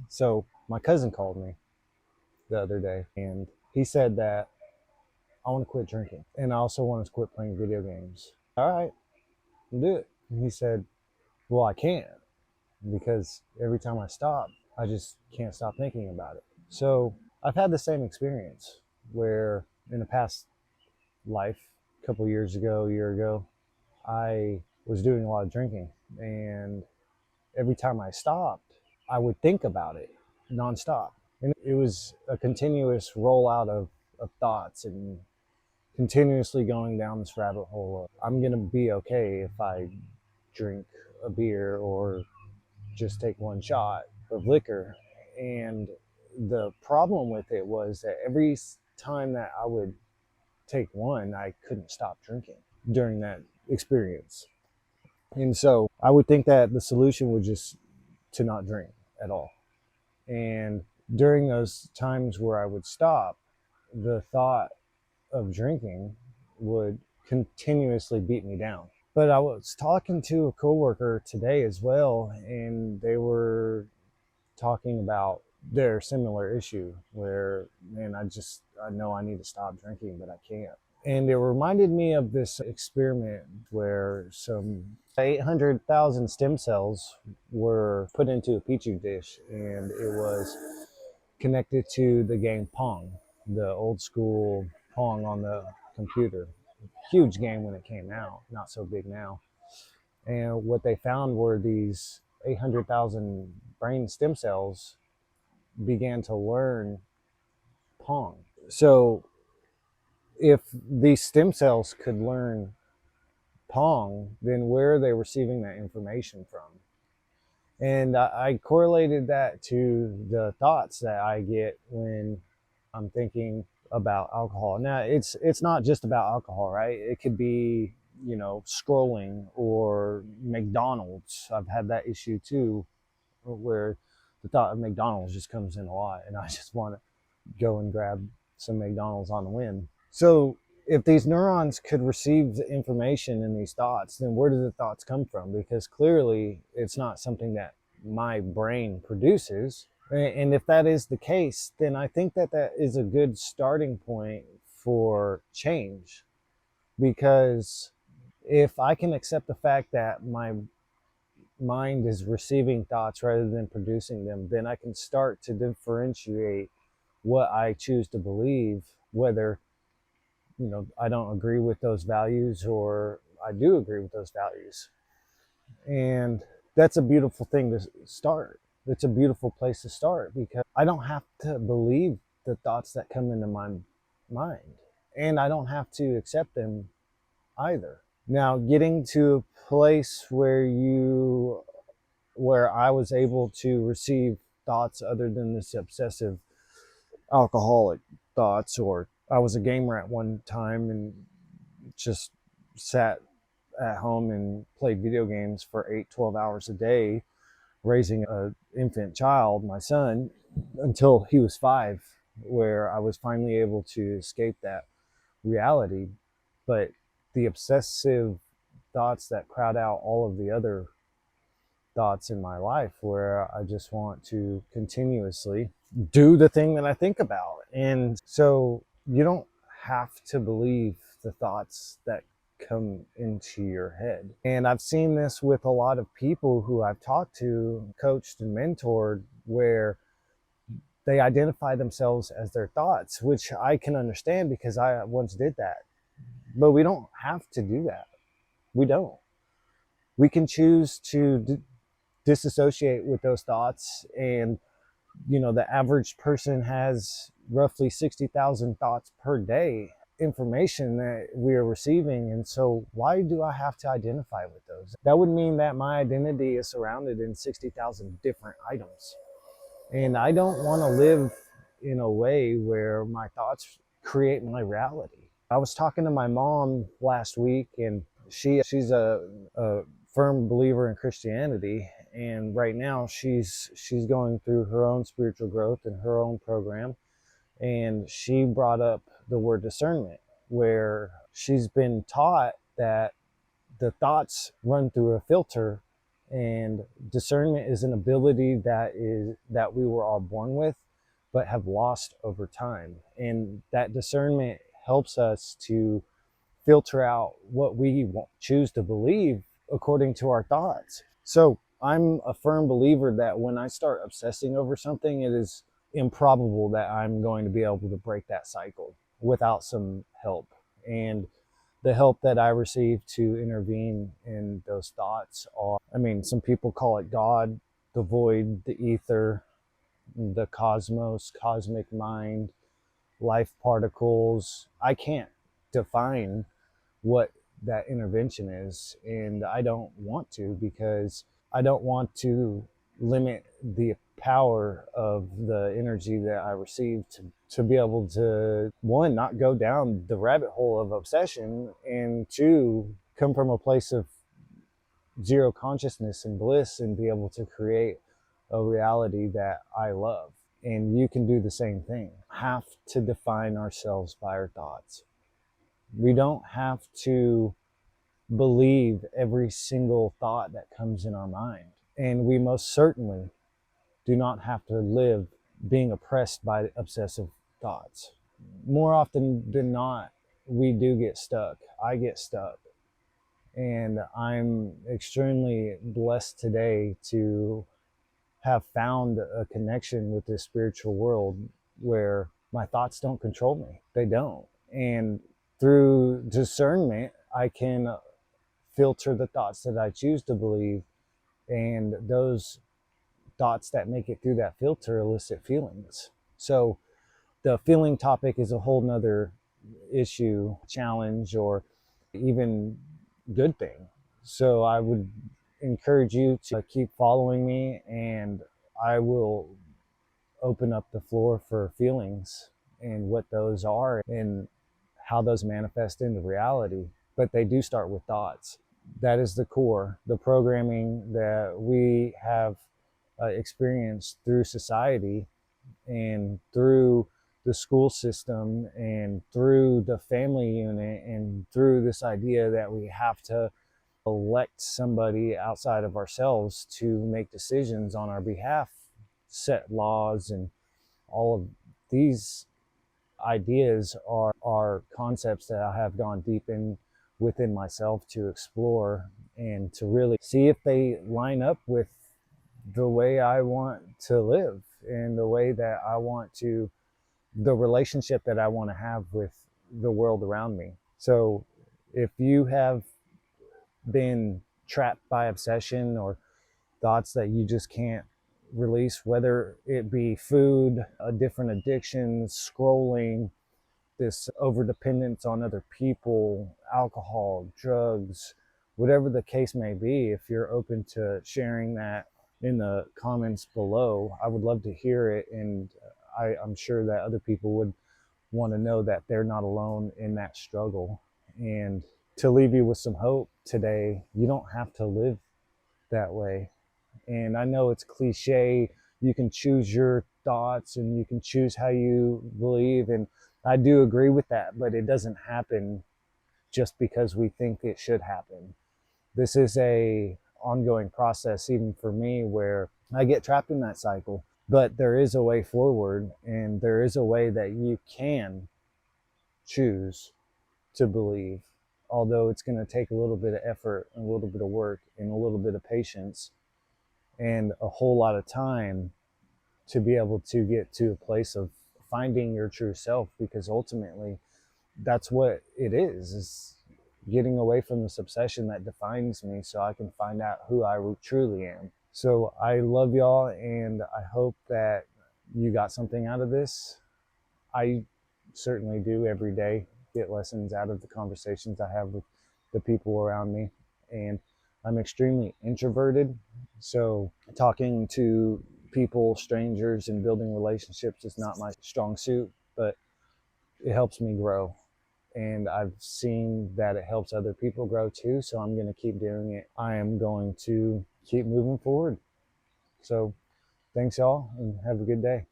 So my cousin called me the other day and he said that I want to quit drinking and I also want to quit playing video games. All right, I'll do it. And he said, well, I can't because every time I stop, I just can't stop thinking about it. So I've had the same experience where in the past life, a couple years ago, a year ago, I was doing a lot of drinking. And every time I stopped, I would think about it nonstop. And it was a continuous rollout of thoughts and continuously going down this rabbit hole of I'm going to be okay if I drink a beer or just take one shot of liquor. And the problem with it was that every time that I would take one, I couldn't stop drinking during that experience. And so I would think that the solution was just to not drink at all. And during those times where I would stop, the thought of drinking would continuously beat me down. But I was talking to a coworker today as well, and they were talking about their similar issue where, man, I know I need to stop drinking, but I can't. And it reminded me of this experiment where some 800,000 stem cells were put into a petri dish, and it was connected to the game Pong, the old school Pong on the computer. Huge game when it came out, not so big now. And what they found were these 800,000 brain stem cells began to learn Pong. So if these stem cells could learn Pong, then where are they receiving that information from? And I correlated that to the thoughts that I get when I'm thinking about alcohol. Now, it's not just about alcohol, right? It could be, scrolling or McDonald's. I've had that issue too, where the thought of McDonald's just comes in a lot, and I just want to go and grab some McDonald's on the whim. So if these neurons could receive the information in these thoughts, then where do the thoughts come from? Because clearly it's not something that my brain produces. And if that is the case, then I think that that is a good starting point for change. Because if I can accept the fact that my mind is receiving thoughts rather than producing them, then I can start to differentiate what I choose to believe, whether I don't agree with those values or I do agree with those values. And that's a beautiful thing to start. It's a beautiful place to start because I don't have to believe the thoughts that come into my mind, and I don't have to accept them either. Now, getting to a place where I was able to receive thoughts other than this obsessive alcoholic thoughts, or I was a gamer at one time and just sat at home and played video games for 8, 12 hours a day, raising an infant child, my son, until he was 5, where I was finally able to escape that reality. But the obsessive thoughts that crowd out all of the other thoughts in my life, where I just want to continuously do the thing that I think about. And so you don't have to believe the thoughts that come into your head. And I've seen this with a lot of people who I've talked to, coached, and mentored, where they identify themselves as their thoughts, which I can understand because I once did that. But we don't have to do that. We don't. We can choose to disassociate with those thoughts. And the average person has roughly 60,000 thoughts per day, information that we are receiving. And so why do I have to identify with those? That would mean that my identity is surrounded in 60,000 different items, and I don't want to live in a way where my thoughts create my reality. I was talking to my mom last week, and she's a firm believer in Christianity, and right now she's going through her own spiritual growth and her own program. And she brought up the word discernment, where she's been taught that the thoughts run through a filter And discernment is an ability that we were all born with, but have lost over time. And that discernment helps us to filter out what we choose to believe according to our thoughts. So I'm a firm believer that when I start obsessing over something, it is improbable that I'm going to be able to break that cycle without some help. And the help that I receive to intervene in those thoughts are, I mean, some people call it God, the void, the ether, the cosmos, cosmic mind, life particles. I can't define what that intervention is, and I don't want to, because I don't want to limit the power of the energy that I receive to be able to, one, not go down the rabbit hole of obsession, and two, come from a place of zero consciousness and bliss and be able to create a reality that I love. And you can do the same thing. Have to define ourselves by our thoughts. We don't have to believe every single thought that comes in our mind. And we most certainly do not have to live being oppressed by obsessive thoughts. More often than not, we do get stuck. I get stuck. And I'm extremely blessed today to have found a connection with this spiritual world where my thoughts don't control me. They don't. And through discernment, I can filter the thoughts that I choose to believe, and those thoughts that make it through that filter elicit feelings. So the feeling topic is a whole nother issue, challenge, or even good thing. So I would encourage you to keep following me, and I will open up the floor for feelings and what those are and how those manifest into reality. But they do start with thoughts. That is the core, the programming that we have experienced through society and through the school system and through the family unit and through this idea that we have to elect somebody outside of ourselves to make decisions on our behalf, set laws, and all of these ideas are concepts that I have gone deep in within myself to explore and to really see if they line up with the way I want to live and the way that I want to, the relationship that I want to have with the world around me. So if you have been trapped by obsession or thoughts that you just can't release, whether it be food, different addictions, scrolling, this over dependence on other people, alcohol, drugs, whatever the case may be, if you're open to sharing that in the comments below, I would love to hear it. And I'm sure that other people would want to know that they're not alone in that struggle. And to leave you with some hope today, you don't have to live that way. And I know it's cliche, you can choose your thoughts and you can choose how you believe, and I do agree with that, but it doesn't happen just because we think it should happen. This is a ongoing process, even for me, where I get trapped in that cycle. But there is a way forward, and there is a way that you can choose to believe, although it's going to take a little bit of effort and a little bit of work and a little bit of patience and a whole lot of time to be able to get to a place of finding your true self, because ultimately that's what it is getting away from this obsession that defines me so I can find out who I truly am. So I love y'all, and I hope that you got something out of this. I certainly do every day get lessons out of the conversations I have with the people around me. And I'm extremely introverted. So talking to people, strangers, and building relationships is not my strong suit, but it helps me grow. And I've seen that it helps other people grow too. So I'm going to keep doing it. I am going to keep moving forward. So thanks, y'all, and have a good day.